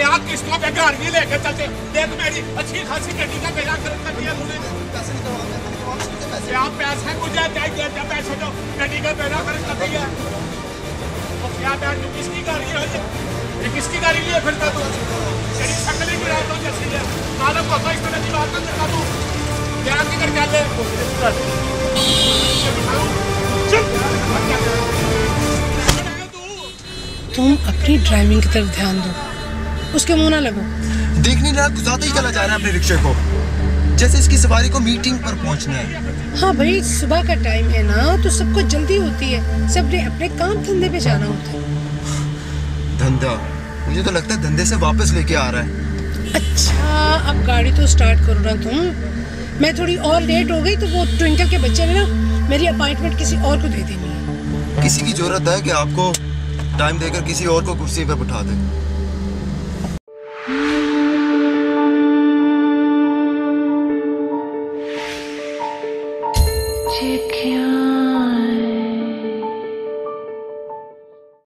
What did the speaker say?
यार किस्तों पे गाड़ी लेकर चलते, देख मेरी अच्छी खासी गड्डी का बेड़ा खर्च कर दिया तूने। क्या पैसा मुझे चाहिए, पैसे तो गड्डी का बेड़ा खर्च कर दिया। तो क्या बैठ किसकी गाड़ी है ये, किसकी गाड़ी लिए फिरता तू? तेरी शक्ल ही गिरा तो जैसी है, मालूम को इस तरह की बात ना करता तू। क्या किधर चल तुम अपनी ड्राइविंग की तरफ ध्यान दो, उसके मुंह ना लगो। देख नहीं रहा, गुजारते ही चला जा रहा है अपने रिक्शे को, जैसे इसकी सवारी को मीटिंग पर पहुंचना है। हाँ भाई, सुबह का टाइम है ना, तो सबको जल्दी होती है, सबने अपने काम धंधे पे जाना होता है। धंधा? मुझे तो लगता है धंधे से वापस लेके आ रहा है। अच्छा, अब गाड़ी तो स्टार्ट करो ना तुम। मैं थोड़ी और लेट हो गई तो वो ट्विंकल के बच्चे ने ना मेरी अपॉइंटमेंट किसी और को दे देनी है। किसी की जरूरत है कि आपको टाइम देकर किसी और को कुर्सी पे बिठा दे?